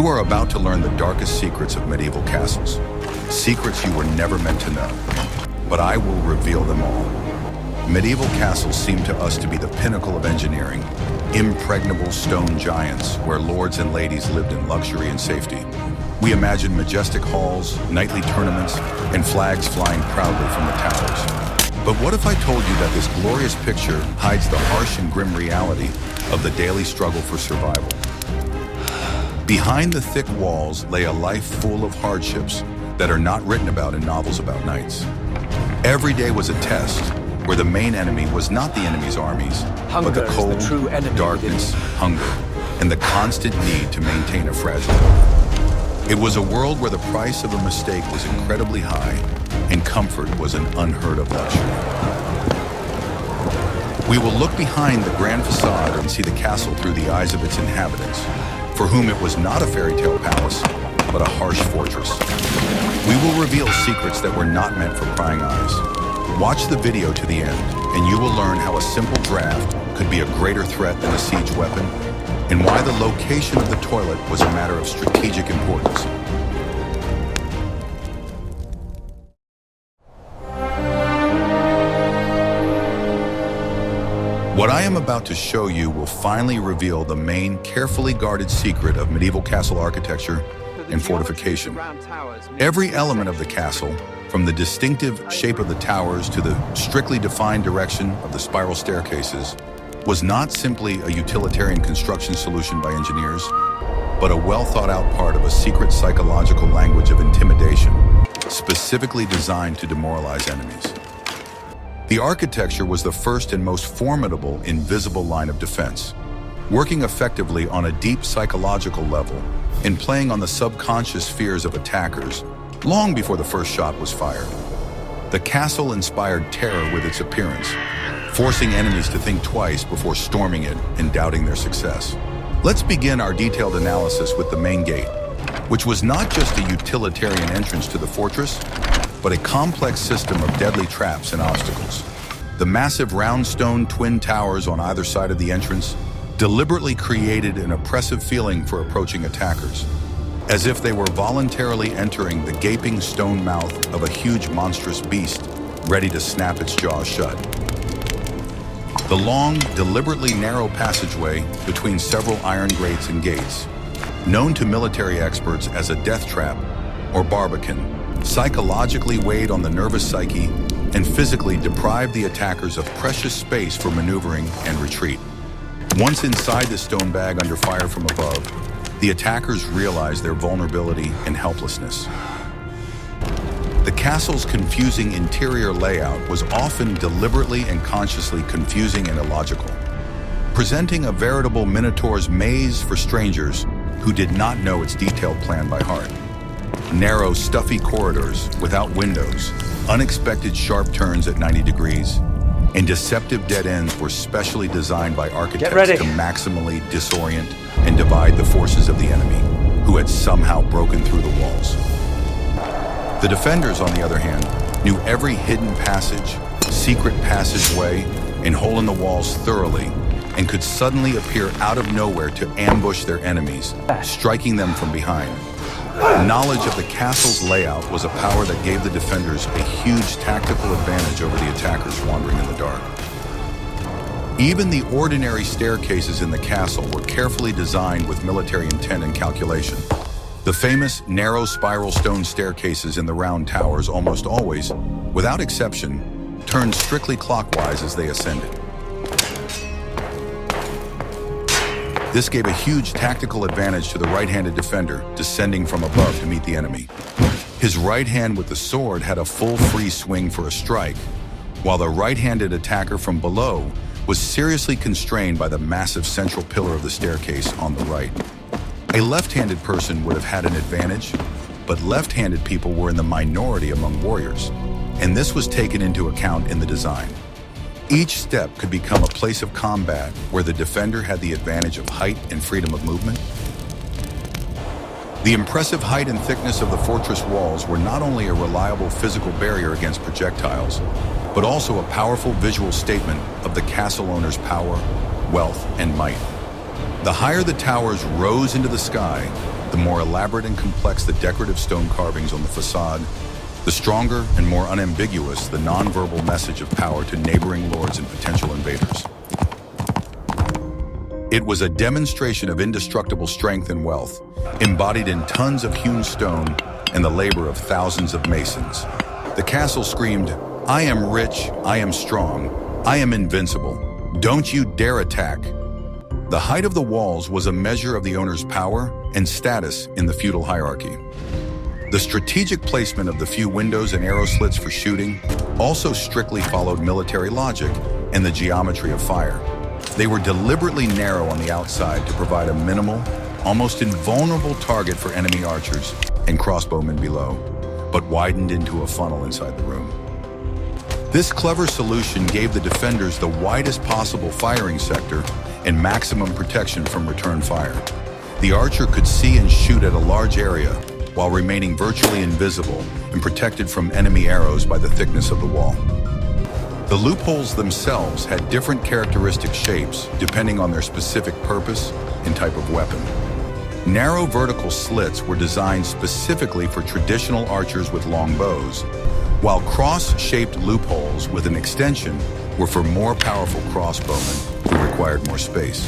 You are about to learn the darkest secrets of medieval castles. Secrets you were never meant to know. But I will reveal them all. Medieval castles seem to us to be the pinnacle of engineering, impregnable stone giants where lords and ladies lived in luxury and safety. We imagine majestic halls, nightly tournaments, and flags flying proudly from the towers. But what if I told you that this glorious picture hides the harsh and grim reality of the daily struggle for survival? Behind the thick walls lay a life full of hardships that are not written about in novels about knights. Every day was a test where the main enemy was not the enemy's armies, but the cold, darkness, hunger, and the constant need to maintain a fragile life. It was a world where the price of a mistake was incredibly high and comfort was an unheard of luxury. We will look behind the grand facade and see the castle through the eyes of its inhabitants, for whom it was not a fairy tale palace, but a harsh fortress. We will reveal secrets that were not meant for prying eyes. Watch the video to the end, and you will learn how a simple draft could be a greater threat than a siege weapon, and why the location of the toilet was a matter of strategic importance. What I am about to show you will finally reveal the main, carefully guarded secret of medieval castle architecture and fortification. Every element of the castle, from the distinctive shape of the towers to the strictly defined direction of the spiral staircases, was not simply a utilitarian construction solution by engineers, but a well-thought-out part of a secret psychological language of intimidation, specifically designed to demoralize enemies. The architecture was the first and most formidable invisible line of defense, working effectively on a deep psychological level and playing on the subconscious fears of attackers long before the first shot was fired. The castle inspired terror with its appearance, forcing enemies to think twice before storming it and doubting their success. Let's begin our detailed analysis with the main gate, which was not just a utilitarian entrance to the fortress, but a complex system of deadly traps and obstacles. The massive round stone twin towers on either side of the entrance deliberately created an oppressive feeling for approaching attackers, as if they were voluntarily entering the gaping stone mouth of a huge monstrous beast ready to snap its jaws shut. The long, deliberately narrow passageway between several iron grates and gates, known to military experts as a death trap or barbican, psychologically weighed on the nervous psyche and physically deprived the attackers of precious space for maneuvering and retreat. Once inside the stone bag under fire from above, the attackers realized their vulnerability and helplessness. The castle's confusing interior layout was often deliberately and consciously confusing and illogical, presenting a veritable Minotaur's maze for strangers who did not know its detailed plan by heart. Narrow, stuffy corridors without windows, unexpected sharp turns at 90 degrees, and deceptive dead ends were specially designed by architects to maximally disorient and divide the forces of the enemy, who had somehow broken through the walls. The defenders, on the other hand, knew every hidden passage, secret passageway, and hole in the walls thoroughly, and could suddenly appear out of nowhere to ambush their enemies, striking them from behind. Knowledge of the castle's layout was a power that gave the defenders a huge tactical advantage over the attackers wandering in the dark. Even the ordinary staircases in the castle were carefully designed with military intent and calculation. The famous narrow spiral stone staircases in the round towers almost always, without exception, turned strictly clockwise as they ascended. This gave a huge tactical advantage to the right-handed defender descending from above to meet the enemy. His right hand with the sword had a full free swing for a strike, while the right-handed attacker from below was seriously constrained by the massive central pillar of the staircase on the right. A left-handed person would have had an advantage, but left-handed people were in the minority among warriors, and this was taken into account in the design. Each step could become a place of combat where the defender had the advantage of height and freedom of movement. The impressive height and thickness of the fortress walls were not only a reliable physical barrier against projectiles, but also a powerful visual statement of the castle owner's power, wealth, and might. The higher the towers rose into the sky, The more elaborate and complex the decorative stone carvings on the facade, the stronger and more unambiguous the nonverbal message of power to neighboring lords and potential invaders. It was a demonstration of indestructible strength and wealth, embodied in tons of hewn stone and the labor of thousands of masons. The castle screamed, "I am rich, I am strong, I am invincible. Don't you dare attack." The height of the walls was a measure of the owner's power and status in the feudal hierarchy. The strategic placement of the few windows and arrow slits for shooting also strictly followed military logic and the geometry of fire. They were deliberately narrow on the outside to provide a minimal, almost invulnerable target for enemy archers and crossbowmen below, but widened into a funnel inside the room. This clever solution gave the defenders the widest possible firing sector and maximum protection from return fire. The archer could see and shoot at a large area while remaining virtually invisible and protected from enemy arrows by the thickness of the wall. The loopholes themselves had different characteristic shapes depending on their specific purpose and type of weapon. Narrow vertical slits were designed specifically for traditional archers with long bows, while cross-shaped loopholes with an extension were for more powerful crossbowmen who required more space.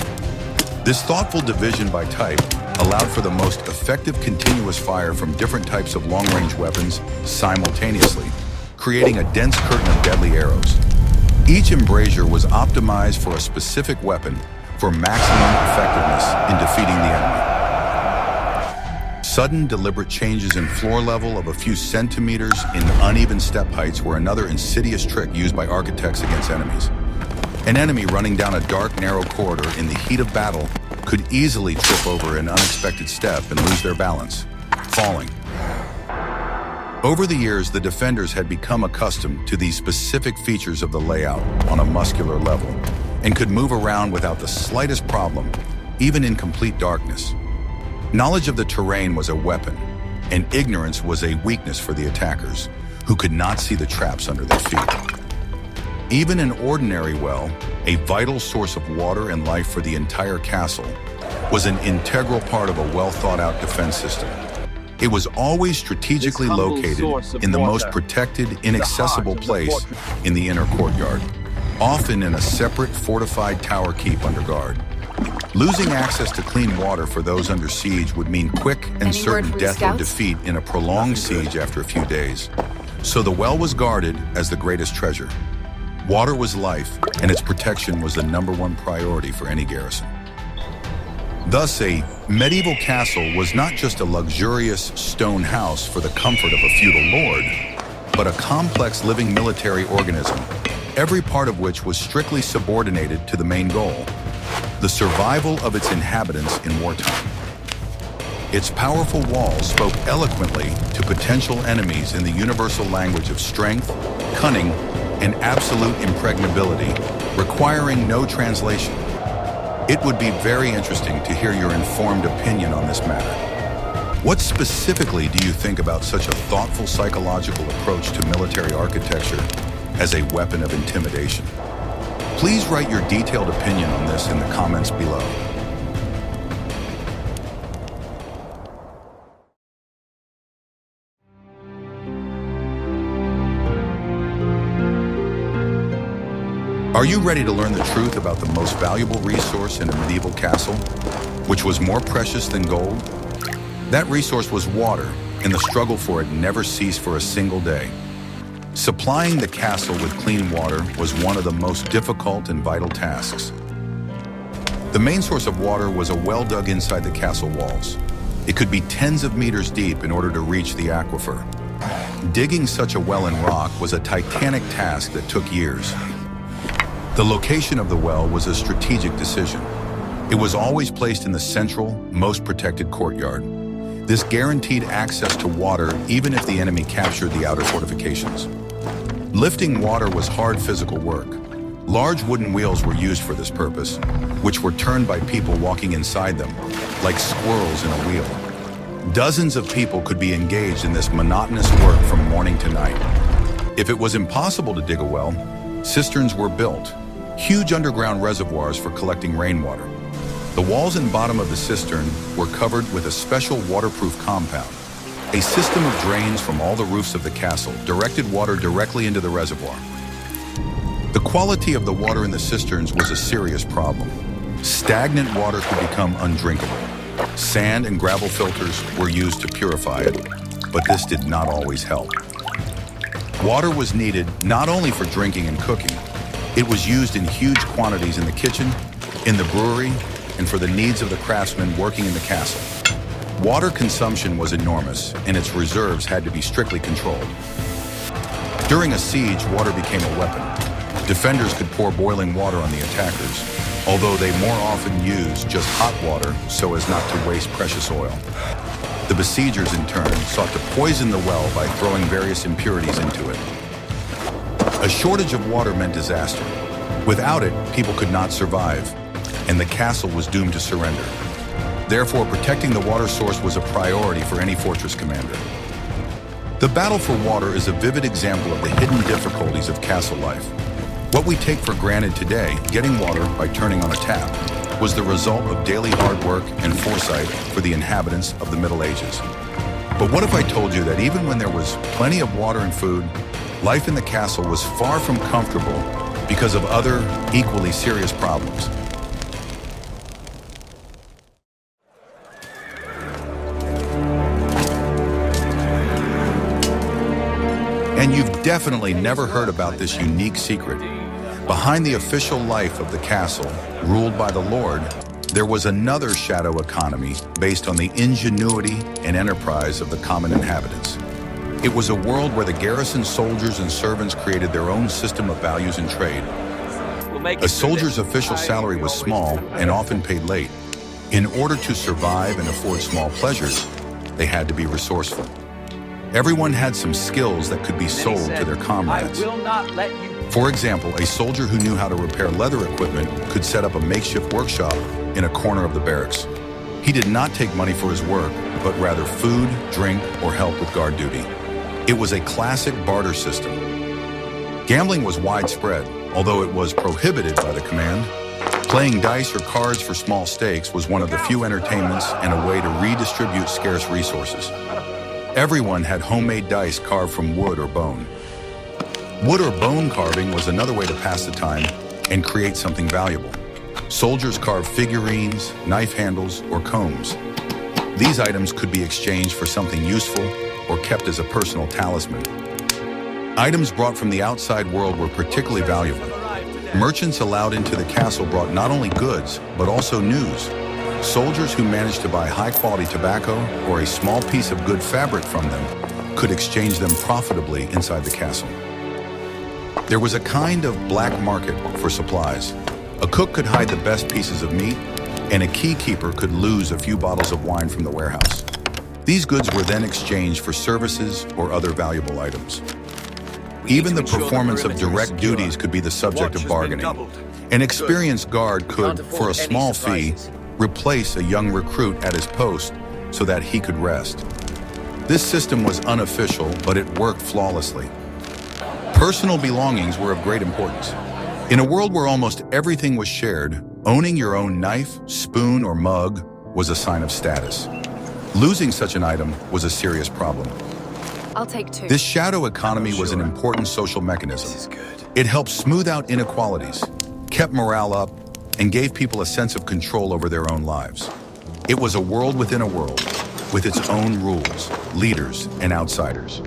This thoughtful division by type allowed for the most effective continuous fire from different types of long-range weapons simultaneously, creating a dense curtain of deadly arrows. Each embrasure was optimized for a specific weapon for maximum effectiveness in defeating the enemy. Sudden, deliberate changes in floor level of a few centimeters in uneven step heights were another insidious trick used by architects against enemies. An enemy running down a dark, narrow corridor in the heat of battle could easily trip over an unexpected step and lose their balance, falling. Over the years, the defenders had become accustomed to these specific features of the layout on a muscular level and could move around without the slightest problem, even in complete darkness. Knowledge of the terrain was a weapon, and ignorance was a weakness for the attackers, who could not see the traps under their feet. Even an ordinary well, a vital source of water and life for the entire castle, was an integral part of a well-thought-out defense system. It was always strategically located in the most protected, inaccessible place in the inner courtyard, often in a separate fortified tower keep under guard. Losing access to clean water for those under siege would mean quick and certain death or defeat in a prolonged siege after a few days. So the well was guarded as the greatest treasure. Water was life, and its protection was the #1 priority for any garrison. Thus, a medieval castle was not just a luxurious stone house for the comfort of a feudal lord, but a complex living military organism, every part of which was strictly subordinated to the main goal: the survival of its inhabitants in wartime. Its powerful walls spoke eloquently to potential enemies in the universal language of strength, cunning, and absolute impregnability, requiring no translation. It would be very interesting to hear your informed opinion on this matter. What specifically do you think about such a thoughtful psychological approach to military architecture as a weapon of intimidation? Please write your detailed opinion on this in the comments below. Are you ready to learn the truth about the most valuable resource in a medieval castle, which was more precious than gold? That resource was water, and the struggle for it never ceased for a single day. Supplying the castle with clean water was one of the most difficult and vital tasks. The main source of water was a well dug inside the castle walls. It could be tens of meters deep in order to reach the aquifer. Digging such a well in rock was a titanic task that took years. The location of the well was a strategic decision. It was always placed in the central, most protected courtyard. This guaranteed access to water even if the enemy captured the outer fortifications. Lifting water was hard physical work. Large wooden wheels were used for this purpose, which were turned by people walking inside them, like squirrels in a wheel. Dozens of people could be engaged in this monotonous work from morning to night. If it was impossible to dig a well, cisterns were built, huge underground reservoirs for collecting rainwater. The walls and bottom of the cistern were covered with a special waterproof compound. A system of drains from all the roofs of the castle directed water directly into the reservoir. The quality of the water in the cisterns was a serious problem. Stagnant water could become undrinkable. Sand and gravel filters were used to purify it, but this did not always help. Water was needed not only for drinking and cooking, it was used in huge quantities in the kitchen, in the brewery, and for the needs of the craftsmen working in the castle. Water consumption was enormous, and its reserves had to be strictly controlled. During a siege, water became a weapon. Defenders could pour boiling water on the attackers, although they more often used just hot water so as not to waste precious oil. The besiegers, in turn, sought to poison the well by throwing various impurities into it. A shortage of water meant disaster. Without it, people could not survive, and the castle was doomed to surrender. Therefore, protecting the water source was a priority for any fortress commander. The battle for water is a vivid example of the hidden difficulties of castle life. What we take for granted today, getting water by turning on a tap, was the result of daily hard work and foresight for the inhabitants of the Middle Ages. But what if I told you that even when there was plenty of water and food, life in the castle was far from comfortable because of other, equally serious problems? And you've definitely never heard about this unique secret. Behind the official life of the castle, ruled by the Lord, there was another shadow economy based on the ingenuity and enterprise of the common inhabitants. It was a world where the garrison soldiers and servants created their own system of values and trade. A soldier's official salary was small and often paid late. In order to survive and afford small pleasures, they had to be resourceful. Everyone had some skills that could be sold to their comrades. For example, a soldier who knew how to repair leather equipment could set up a makeshift workshop in a corner of the barracks. He did not take money for his work, but rather food, drink, or help with guard duty. It was a classic barter system. Gambling was widespread, although it was prohibited by the command. Playing dice or cards for small stakes was one of the few entertainments and a way to redistribute scarce resources. Everyone had homemade dice carved from wood or bone. Wood or bone carving was another way to pass the time and create something valuable. Soldiers carved figurines, knife handles, or combs. These items could be exchanged for something useful or kept as a personal talisman. Items brought from the outside world were particularly valuable. Merchants allowed into the castle brought not only goods, but also news. Soldiers who managed to buy high-quality tobacco or a small piece of good fabric from them could exchange them profitably inside the castle. There was a kind of black market for supplies. A cook could hide the best pieces of meat, and a keykeeper could lose a few bottles of wine from the warehouse. These goods were then exchanged for services or other valuable items. Even the performance of direct duties could be the subject of bargaining. An experienced guard could, for a small fee, replace a young recruit at his post so that he could rest. This system was unofficial, but it worked flawlessly. Personal belongings were of great importance. In a world where almost everything was shared, owning your own knife, spoon, or mug was a sign of status. Losing such an item was a serious problem. I'll take two. This shadow economy was an important social mechanism. It helped smooth out inequalities, kept morale up, and gave people a sense of control over their own lives. It was a world within a world, with its own rules, leaders, and outsiders.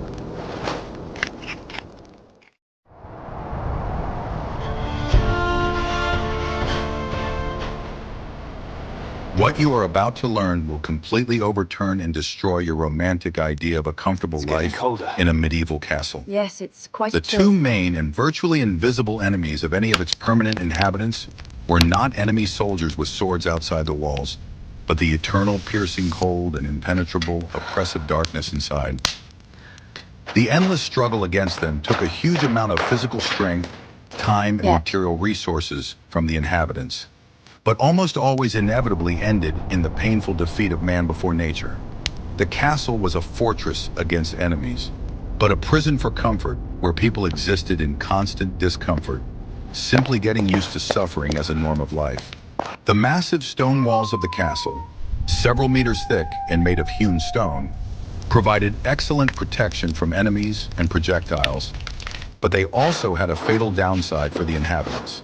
What you are about to learn will completely overturn and destroy your romantic idea of a comfortable life in a medieval castle. Yes, it's quite The two main and virtually invisible enemies of any of its permanent inhabitants were not enemy soldiers with swords outside the walls, but the eternal piercing cold and impenetrable oppressive darkness inside. The endless struggle against them took a huge amount of physical strength, time, and material resources from the inhabitants, but almost always inevitably ended in the painful defeat of man before nature. The castle was a fortress against enemies, but a prison for comfort where people existed in constant discomfort, simply getting used to suffering as a norm of life. The massive stone walls of the castle, several meters thick and made of hewn stone, provided excellent protection from enemies and projectiles, but they also had a fatal downside for the inhabitants.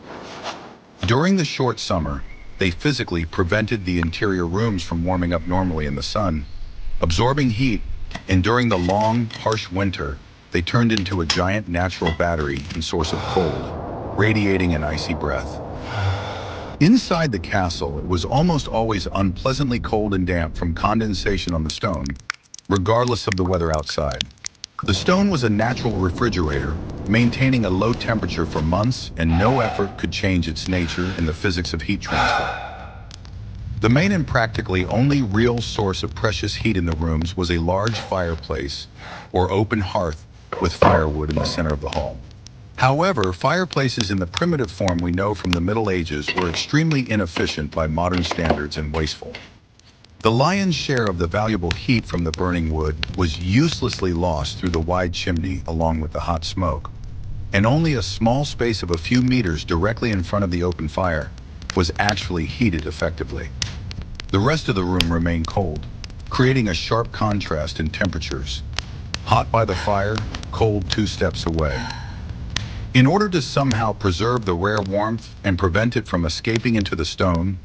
During the short summer, they physically prevented the interior rooms from warming up normally in the sun, absorbing heat, and during the long, harsh winter, they turned into a giant natural battery and source of cold, radiating an icy breath. Inside the castle, it was almost always unpleasantly cold and damp from condensation on the stone, regardless of the weather outside. The stone was a natural refrigerator, maintaining a low temperature for months, and no effort could change its nature in the physics of heat transfer. The main and practically only real source of precious heat in the rooms was a large fireplace or open hearth with firewood in the center of the hall. However, fireplaces in the primitive form we know from the Middle Ages were extremely inefficient by modern standards and wasteful. The lion's share of the valuable heat from the burning wood was uselessly lost through the wide chimney along with the hot smoke, and only a small space of a few meters directly in front of the open fire was actually heated effectively. The rest of the room remained cold, creating a sharp contrast in temperatures. Hot by the fire, cold 2 steps away. In order to somehow preserve the rare warmth and prevent it from escaping into the stone,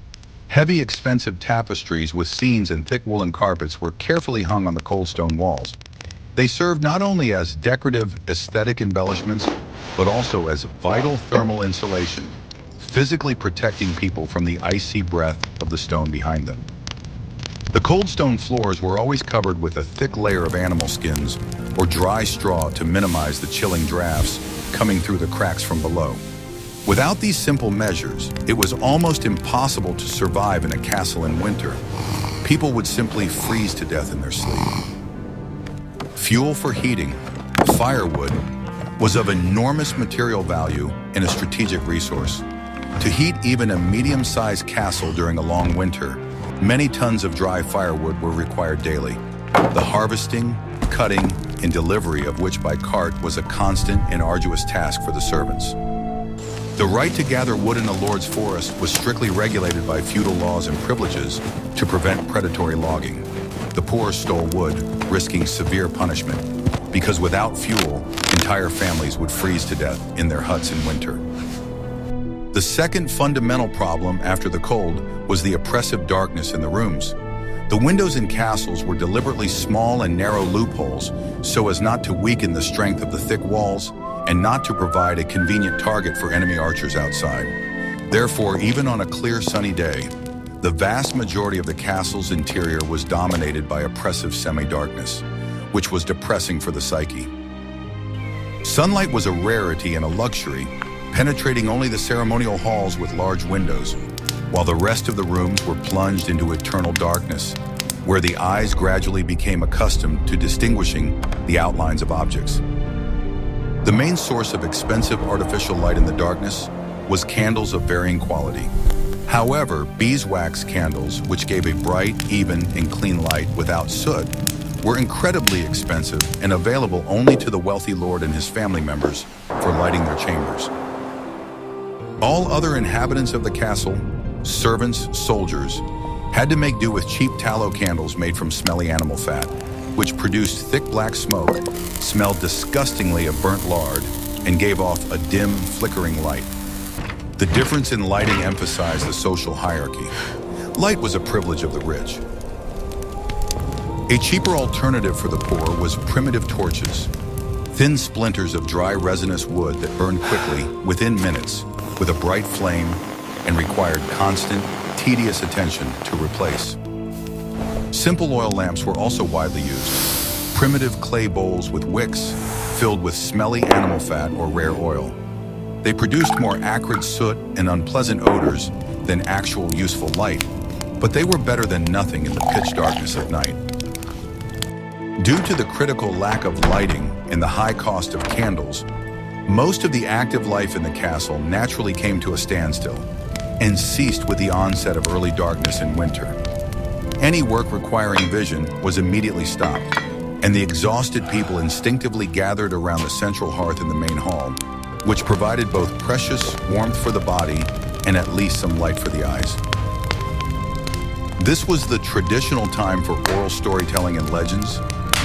heavy, expensive tapestries with scenes and thick woolen carpets were carefully hung on the cold stone walls. They served not only as decorative aesthetic embellishments, but also as vital thermal insulation, physically protecting people from the icy breath of the stone behind them. The cold stone floors were always covered with a thick layer of animal skins or dry straw to minimize the chilling drafts coming through the cracks from below. Without these simple measures, it was almost impossible to survive in a castle in winter. People would simply freeze to death in their sleep. Fuel for heating, firewood, was of enormous material value and a strategic resource. To heat even a medium-sized castle during a long winter, many tons of dry firewood were required daily. The harvesting, cutting, and delivery of which by cart was a constant and arduous task for the servants. The right to gather wood in a lord's forest was strictly regulated by feudal laws and privileges to prevent predatory logging. The poor stole wood, risking severe punishment, because without fuel, entire families would freeze to death in their huts in winter. The second fundamental problem after the cold was the oppressive darkness in the rooms. The windows in castles were deliberately small and narrow loopholes so as not to weaken the strength of the thick walls and not to provide a convenient target for enemy archers outside. Therefore, even on a clear sunny day, the vast majority of the castle's interior was dominated by oppressive semi-darkness, which was depressing for the psyche. Sunlight was a rarity and a luxury, penetrating only the ceremonial halls with large windows, while the rest of the rooms were plunged into eternal darkness, where the eyes gradually became accustomed to distinguishing the outlines of objects. The main source of expensive artificial light in the darkness was candles of varying quality. However, beeswax candles, which gave a bright, even, and clean light without soot, were incredibly expensive and available only to the wealthy lord and his family members for lighting their chambers. All other inhabitants of the castle, servants, soldiers, had to make do with cheap tallow candles made from smelly animal fat, which produced thick black smoke, smelled disgustingly of burnt lard, and gave off a dim, flickering light. The difference in lighting emphasized the social hierarchy. Light was a privilege of the rich. A cheaper alternative for the poor was primitive torches, thin splinters of dry resinous wood that burned quickly, within minutes, with a bright flame, and required constant, tedious attention to replace. Simple oil lamps were also widely used, primitive clay bowls with wicks filled with smelly animal fat or rare oil. They produced more acrid soot and unpleasant odors than actual useful light, but they were better than nothing in the pitch darkness of night. Due to the critical lack of lighting and the high cost of candles, most of the active life in the castle naturally came to a standstill and ceased with the onset of early darkness in winter. Any work requiring vision was immediately stopped, and the exhausted people instinctively gathered around the central hearth in the main hall, which provided both precious warmth for the body and at least some light for the eyes. This was the traditional time for oral storytelling and legends,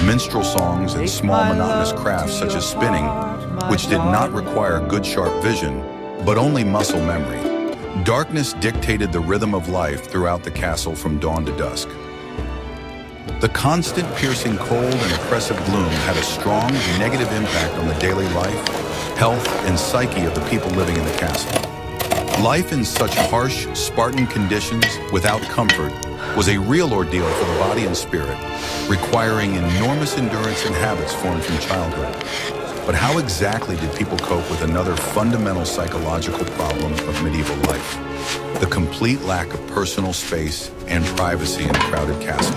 minstrel songs, and small monotonous crafts such as spinning, which did not require good sharp vision, but only muscle memory. Darkness dictated the rhythm of life throughout the castle from dawn to dusk. The constant piercing cold and oppressive gloom had a strong negative impact on the daily life, health, and psyche of the people living in the castle. Life in such harsh, Spartan conditions, without comfort, was a real ordeal for the body and spirit, requiring enormous endurance and habits formed from childhood. But how exactly did people cope with another fundamental psychological problem of medieval life? The complete lack of personal space and privacy in a crowded castle.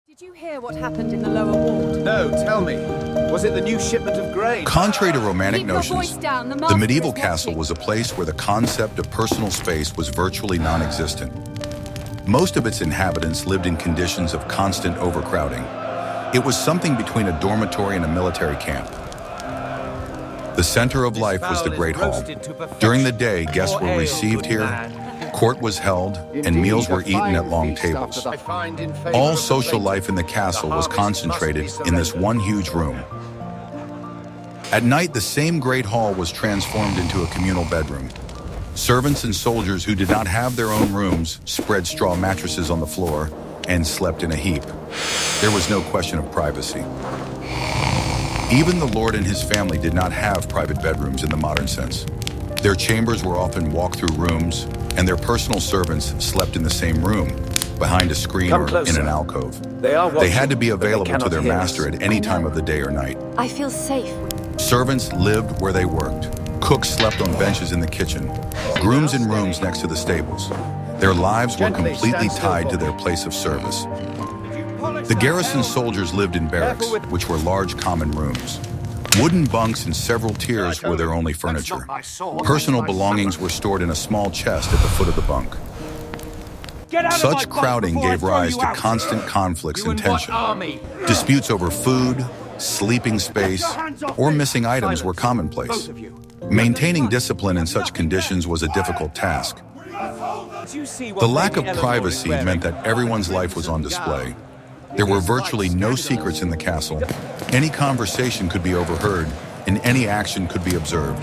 Did you hear what happened in the lower ward? No, tell me. Was it the new shipment of grain? Contrary to romantic Keep your notions, voice down, the the master medieval is castle watching. was a place where the concept of personal space was virtually non-existent. Most of its inhabitants lived in conditions of constant overcrowding. It was something between a dormitory and a military camp. The center of life was the Great Hall. During the day, guests were received here, court was held, and meals were eaten at long tables. All social life in the castle was concentrated in this one huge room. At night, the same Great Hall was transformed into a communal bedroom. Servants and soldiers who did not have their own rooms spread straw mattresses on the floor and slept in a heap. There was no question of privacy. Even the lord and his family did not have private bedrooms in the modern sense. Their chambers were often walk-through rooms, and their personal servants slept in the same room, behind a screen or in an alcove. They had to be available to their master at any time of the day or night. I feel safe. Servants lived where they worked. Cooks slept on benches in the kitchen. Grooms in rooms next to the stables. Their lives were completely tied to their place of service. The garrison soldiers lived in barracks, which were large common rooms. Wooden bunks in several tiers were their only furniture. Personal belongings were stored in a small chest at the foot of the bunk. Such crowding gave rise to constant conflicts and tension. Disputes over food, sleeping space, or missing items were commonplace. Maintaining discipline in such conditions was a difficult task. The lack of privacy meant that everyone's life was on display. There were virtually no secrets in the castle. Any conversation could be overheard, and any action could be observed.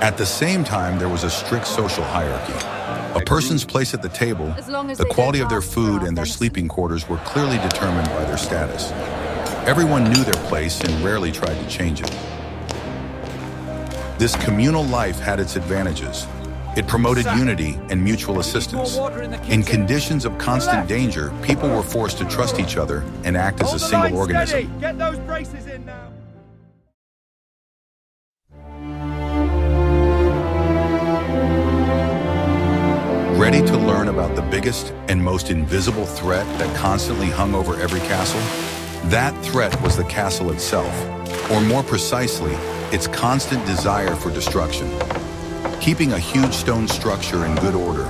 At the same time, there was a strict social hierarchy. A person's place at the table, the quality of their food, and their sleeping quarters were clearly determined by their status. Everyone knew their place and rarely tried to change it. This communal life had its advantages. It promoted unity and mutual assistance. In conditions of constant danger, people were forced to trust each other and act as a single organism. Get those braces in now. Ready to learn about the biggest and most invisible threat that constantly hung over every castle? That threat was the castle itself, or more precisely, its constant desire for destruction. Keeping a huge stone structure in good order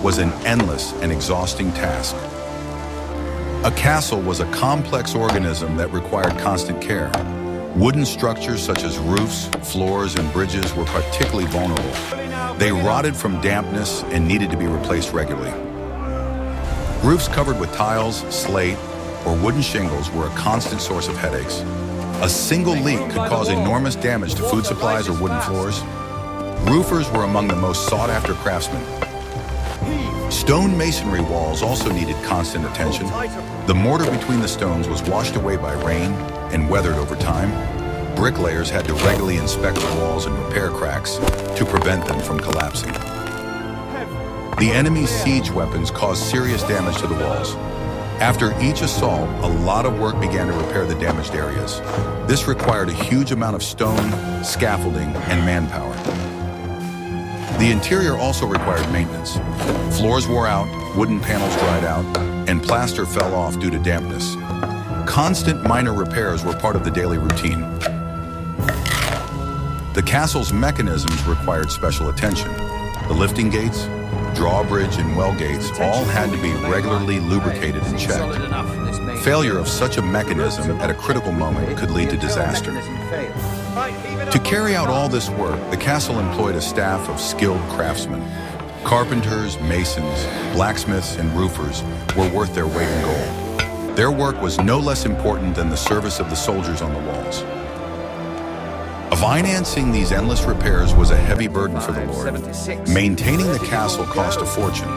was an endless and exhausting task. A castle was a complex organism that required constant care. Wooden structures such as roofs, floors, and bridges were particularly vulnerable. They rotted from dampness and needed to be replaced regularly. Roofs covered with tiles, slate, or wooden shingles were a constant source of headaches. A single leak could cause enormous damage to food supplies or wooden floors. Roofers were among the most sought-after craftsmen. Stone masonry walls also needed constant attention. The mortar between the stones was washed away by rain and weathered over time. Bricklayers had to regularly inspect the walls and repair cracks to prevent them from collapsing. The enemy's siege weapons caused serious damage to the walls. After each assault, a lot of work began to repair the damaged areas. This required a huge amount of stone, scaffolding, and manpower. The interior also required maintenance. Floors wore out, wooden panels dried out, and plaster fell off due to dampness. Constant minor repairs were part of the daily routine. The castle's mechanisms required special attention. The lifting gates, drawbridge, and well gates all had to be regularly lubricated and checked. Failure of such a mechanism at a critical moment could lead to disaster. To carry out all this work, the castle employed a staff of skilled craftsmen. Carpenters, masons, blacksmiths, and roofers were worth their weight in gold. Their work was no less important than the service of the soldiers on the walls. Financing these endless repairs was a heavy burden for the Lord. Maintaining the castle cost a fortune.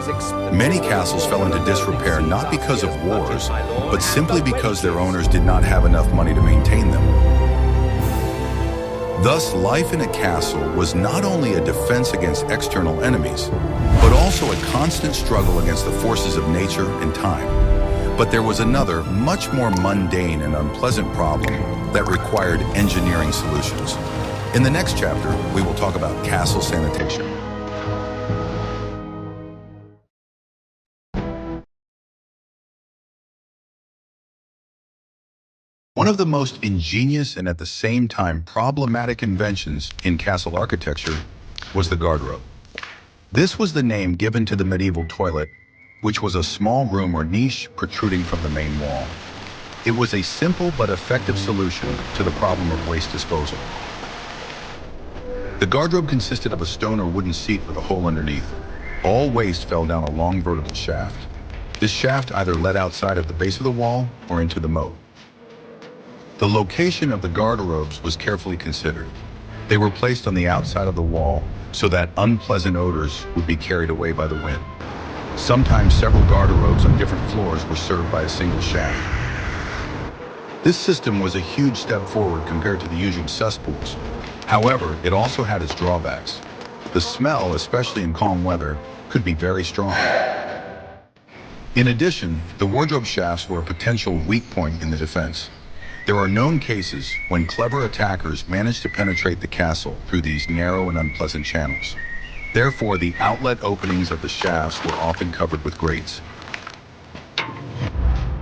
Many castles fell into disrepair not because of wars, but simply because their owners did not have enough money to maintain them. Thus, life in a castle was not only a defense against external enemies, but also a constant struggle against the forces of nature and time. But there was another, much more mundane and unpleasant problem that required engineering solutions. In the next chapter, we will talk about castle sanitation. One of the most ingenious and at the same time problematic inventions in castle architecture was the guardrobe. This was the name given to the medieval toilet, which was a small room or niche protruding from the main wall. It was a simple but effective solution to the problem of waste disposal. The guardrobe consisted of a stone or wooden seat with a hole underneath. All waste fell down a long vertical shaft. This shaft either led outside of the base of the wall or into the moat. The location of the guardraobes was carefully considered. They were placed on the outside of the wall so that unpleasant odors would be carried away by the wind. Sometimes several guardraobes on different floors were served by a single shaft. This system was a huge step forward compared to the usual cesspools. However, it also had its drawbacks. The smell, especially in calm weather, could be very strong. In addition, the wardrobe shafts were a potential weak point in the defense. There are known cases when clever attackers managed to penetrate the castle through these narrow and unpleasant channels. Therefore, the outlet openings of the shafts were often covered with grates.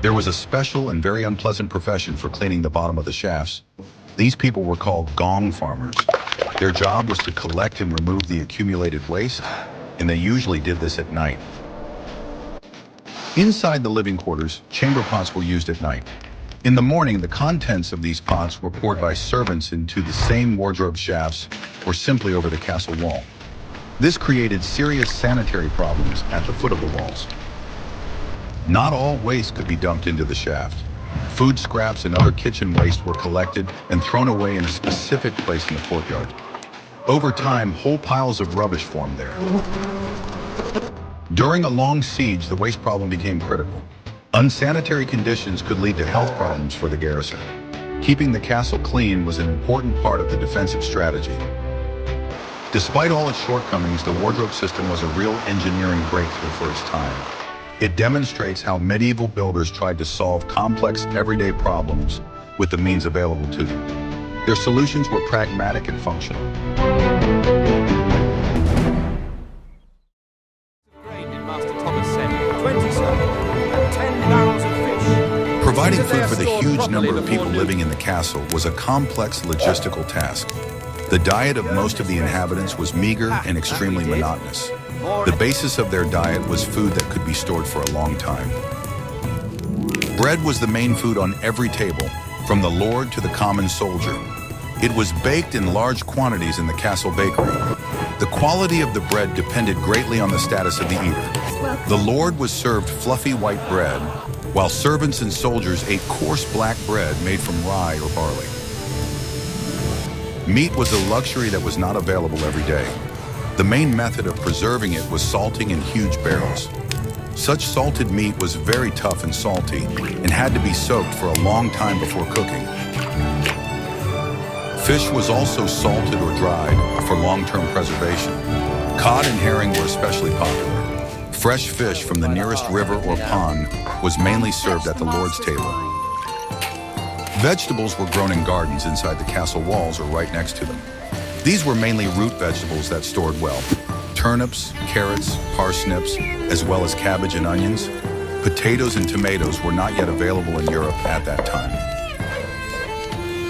There was a special and very unpleasant profession for cleaning the bottom of the shafts. These people were called gong farmers. Their job was to collect and remove the accumulated waste, and they usually did this at night. Inside the living quarters, chamber pots were used at night. In the morning, the contents of these pots were poured by servants into the same wardrobe shafts or simply over the castle wall. This created serious sanitary problems at the foot of the walls. Not all waste could be dumped into the shaft. Food scraps and other kitchen waste were collected and thrown away in a specific place in the courtyard. Over time, whole piles of rubbish formed there. During a long siege, the waste problem became critical. Unsanitary conditions could lead to health problems for the garrison. Keeping the castle clean was an important part of the defensive strategy. Despite all its shortcomings, the wardrobe system was a real engineering breakthrough for its time. It demonstrates how medieval builders tried to solve complex everyday problems with the means available to them. Their solutions were pragmatic and functional. Providing food for the huge number of people living in the castle was a complex logistical task. The diet of most of the inhabitants was meager and extremely monotonous. The basis of their diet was food that could be stored for a long time. Bread was the main food on every table, from the lord to the common soldier. It was baked in large quantities in the castle bakery. The quality of the bread depended greatly on the status of the eater. The lord was served fluffy white bread, while servants and soldiers ate coarse black bread made from rye or barley. Meat was a luxury that was not available every day. The main method of preserving it was salting in huge barrels. Such salted meat was very tough and salty and had to be soaked for a long time before cooking. Fish was also salted or dried for long-term preservation. Cod and herring were especially popular. Fresh fish from the nearest river or pond was mainly served at the lord's table. Vegetables were grown in gardens inside the castle walls or right next to them. These were mainly root vegetables that stored well. Turnips, carrots, parsnips, as well as cabbage and onions. Potatoes and tomatoes were not yet available in Europe at that time.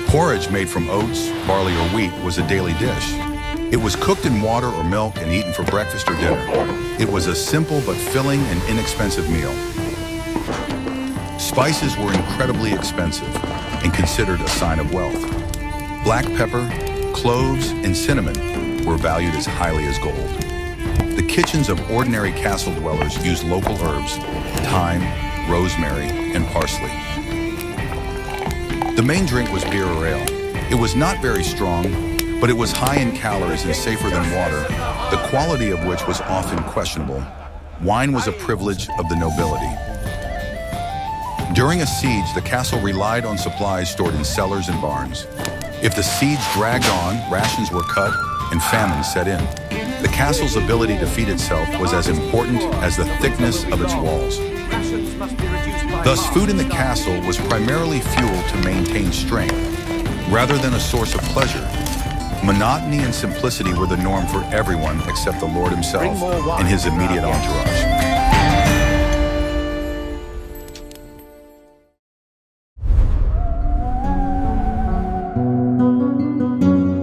Porridge made from oats, barley, or wheat was a daily dish. It was cooked in water or milk and eaten for breakfast or dinner. It was a simple but filling and inexpensive meal. Spices were incredibly expensive and considered a sign of wealth. Black pepper, cloves, and cinnamon were valued as highly as gold. The kitchens of ordinary castle dwellers used local herbs, thyme, rosemary, and parsley. The main drink was beer or ale. It was not very strong, but it was high in calories and safer than water, the quality of which was often questionable. Wine was a privilege of the nobility. During a siege, the castle relied on supplies stored in cellars and barns. If the siege dragged on, rations were cut, and famine set in. The castle's ability to feed itself was as important as the thickness of its walls. Thus, food in the castle was primarily fuel to maintain strength, rather than a source of pleasure. Monotony and simplicity were the norm for everyone except the Lord himself and his immediate entourage.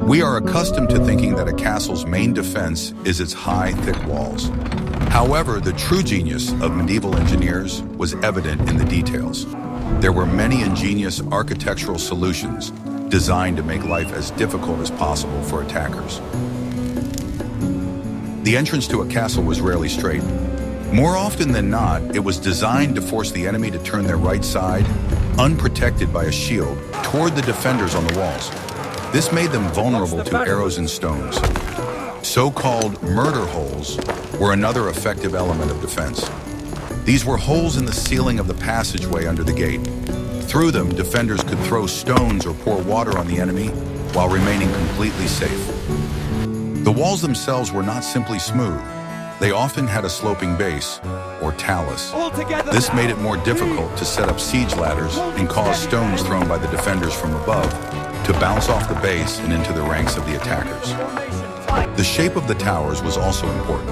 We are accustomed to thinking that a castle's main defense is its high, thick walls. However, the true genius of medieval engineers was evident in the details. There were many ingenious architectural solutions designed to make life as difficult as possible for attackers. The entrance to a castle was rarely straight. More often than not, it was designed to force the enemy to turn their right side, unprotected by a shield, toward the defenders on the walls. This made them vulnerable to arrows and stones. So-called murder holes were another effective element of defense. These were holes in the ceiling of the passageway under the gate. Through them, defenders could throw stones or pour water on the enemy while remaining completely safe. The walls themselves were not simply smooth. They often had a sloping base, or talus. This made it more difficult to set up siege ladders and cause stones thrown by the defenders from above to bounce off the base and into the ranks of the attackers. The shape of the towers was also important.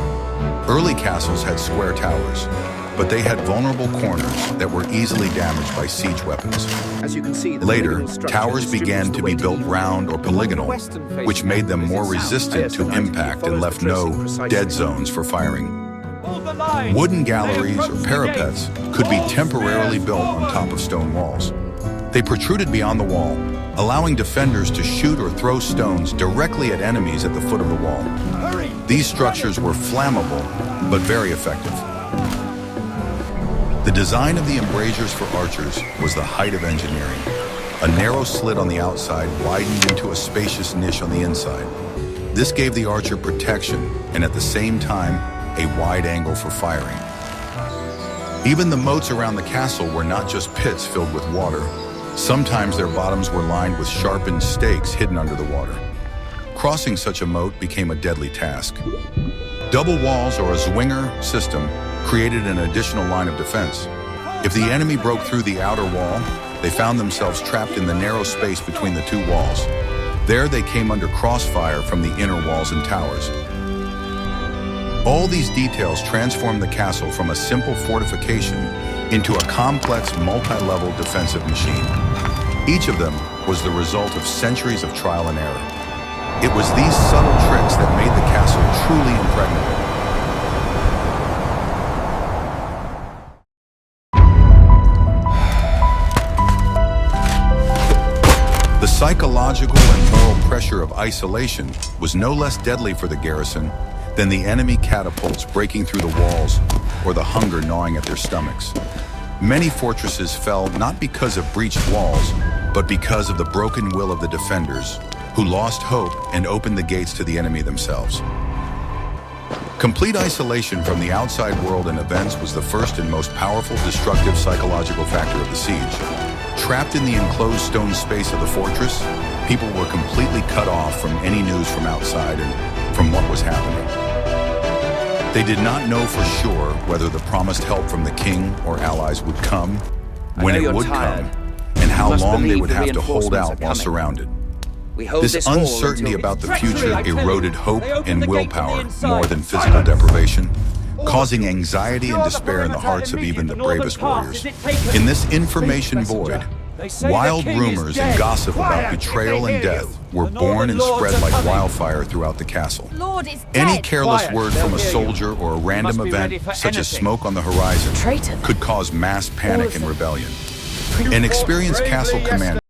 Early castles had square towers, but they had vulnerable corners that were easily damaged by siege weapons. As you can see, Later, towers began to be built round or polygonal, which made them more resistant to impact and left no dead zones for firing. Wooden galleries or parapets could be temporarily built on top of stone walls. They protruded beyond the wall, allowing defenders to shoot or throw stones directly at enemies at the foot of the wall. These structures were flammable, but very effective. The design of the embrasures for archers was the height of engineering. A narrow slit on the outside widened into a spacious niche on the inside. This gave the archer protection and at the same time, a wide angle for firing. Even the moats around the castle were not just pits filled with water. Sometimes their bottoms were lined with sharpened stakes hidden under the water. Crossing such a moat became a deadly task. Double walls or a zwinger system created an additional line of defense. If the enemy broke through the outer wall, they found themselves trapped in the narrow space between the two walls. There they came under crossfire from the inner walls and towers. All these details transformed the castle from a simple fortification into a complex, multi-level defensive machine. Each of them was the result of centuries of trial and error. It was these subtle tricks that made the castle truly impregnable. The psychological and moral pressure of isolation was no less deadly for the garrison than the enemy catapults breaking through the walls or the hunger gnawing at their stomachs. Many fortresses fell not because of breached walls, but because of the broken will of the defenders, who lost hope and opened the gates to the enemy themselves. Complete isolation from the outside world and events was the first and most powerful destructive psychological factor of the siege. Trapped in the enclosed stone space of the fortress, people were completely cut off from any news from outside and from what was happening. They did not know for sure whether the promised help from the king or allies would come, when it would come, and how long they would have to hold out while surrounded. This uncertainty about the future eroded hope and willpower more than physical deprivation, causing anxiety and despair in the hearts of even the bravest warriors. In this information void, Wild rumors and gossip about betrayal and death were born and spread like wildfire throughout the castle. Lord is Any dead. careless Quiet, word they'll from a hear you. soldier or a random Must be ready event, for such as anything. smoke on the horizon, Traitor. could cause mass panic and them. rebellion. An experienced castle commander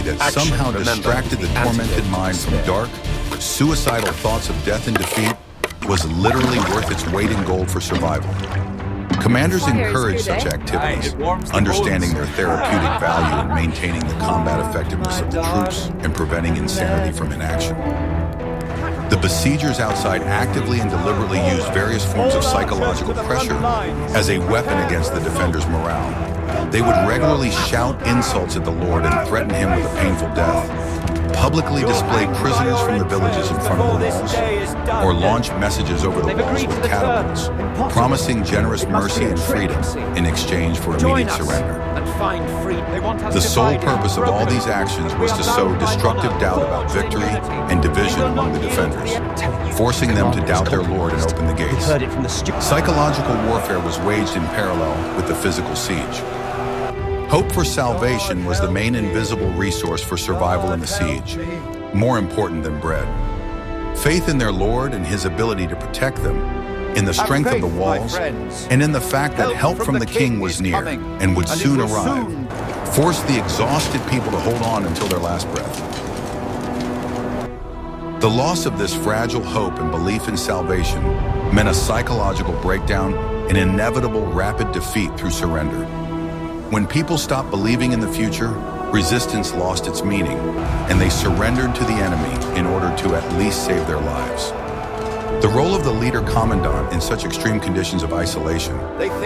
that somehow distracted the tormented mind from dark, suicidal thoughts of death and defeat was literally worth its weight in gold for survival. Commanders encourage such activities, understanding their therapeutic value in maintaining the combat effectiveness of the troops and preventing insanity from inaction. The besiegers outside actively and deliberately used various forms of psychological pressure as a weapon against the defenders' morale. They would regularly shout insults at the Lord and threaten him with a painful death, publicly display prisoners from the villages in front of the walls, or launch messages over the walls with catapults, promising generous mercy and freedom in exchange for immediate surrender. The sole purpose of all these actions was to sow destructive doubt about victory and division among the defenders, forcing them to doubt their Lord and open the gates. Psychological warfare was waged in parallel with the physical siege. Hope for salvation was the main invisible resource for survival in the siege, more important than bread. Faith in their Lord and his ability to protect them, in the strength of the walls, and in the fact that help from the king was near and would soon arrive, forced the exhausted people to hold on until their last breath. The loss of this fragile hope and belief in salvation meant a psychological breakdown and inevitable rapid defeat through surrender. When people stopped believing in the future, resistance lost its meaning, and they surrendered to the enemy in order to at least save their lives. The role of the leader commandant in such extreme conditions of isolation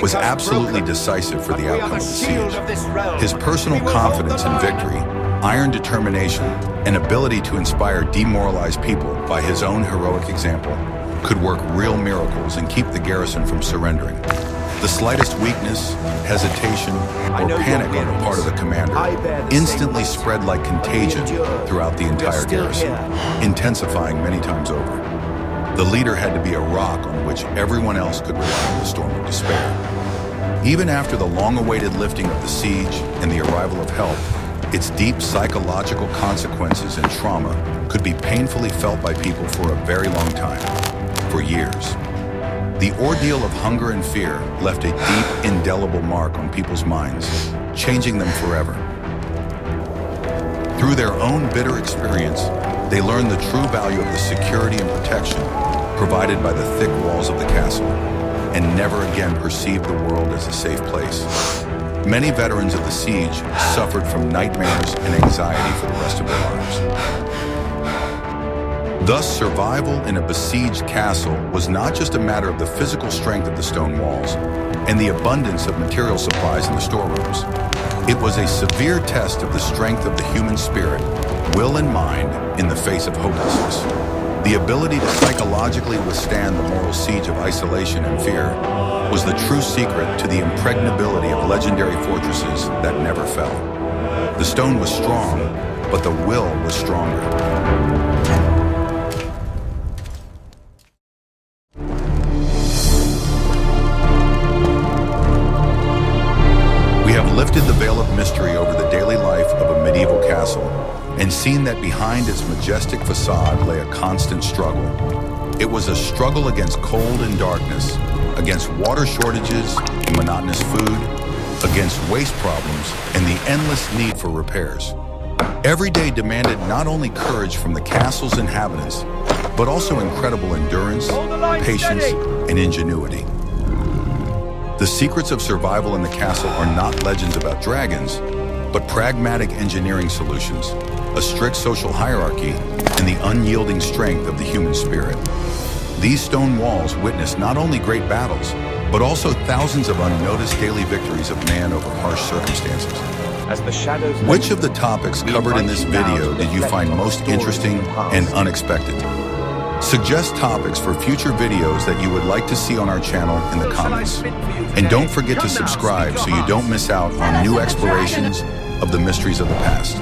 was absolutely decisive for the outcome of the siege. His personal confidence in victory, iron determination, and ability to inspire demoralized people by his own heroic example could work real miracles and keep the garrison from surrendering. The slightest weakness, hesitation, or panic on the part of the commander instantly spread like contagion throughout the entire garrison, intensifying many times over. The leader had to be a rock on which everyone else could rely in the storm of despair. Even after the long-awaited lifting of the siege and the arrival of help, its deep psychological consequences and trauma could be painfully felt by people for a very long time, for years. The ordeal of hunger and fear left a deep, indelible mark on people's minds, changing them forever. Through their own bitter experience, they learned the true value of the security and protection provided by the thick walls of the castle, and never again perceived the world as a safe place. Many veterans of the siege suffered from nightmares and anxiety for the rest of their lives. Thus, survival in a besieged castle was not just a matter of the physical strength of the stone walls and the abundance of material supplies in the storerooms. It was a severe test of the strength of the human spirit, will and mind in the face of hopelessness. The ability to psychologically withstand the moral siege of isolation and fear was the true secret to the impregnability of legendary fortresses that never fell. The stone was strong, but the will was stronger. that behind its majestic facade lay a constant struggle. It was a struggle against cold and darkness, against water shortages and monotonous food, against waste problems and the endless need for repairs. Every day demanded not only courage from the castle's inhabitants, but also incredible endurance, patience, and ingenuity. The secrets of survival in the castle are not legends about dragons, but pragmatic engineering solutions, a strict social hierarchy, and the unyielding strength of the human spirit. These stone walls witness not only great battles, but also thousands of unnoticed daily victories of man over harsh circumstances. As the shadows Which of the topics covered in this video did you find most interesting and unexpected? Suggest topics for future videos that you would like to see on our channel in the comments. And don't forget to subscribe so you don't miss out on new explorations of the mysteries of the past.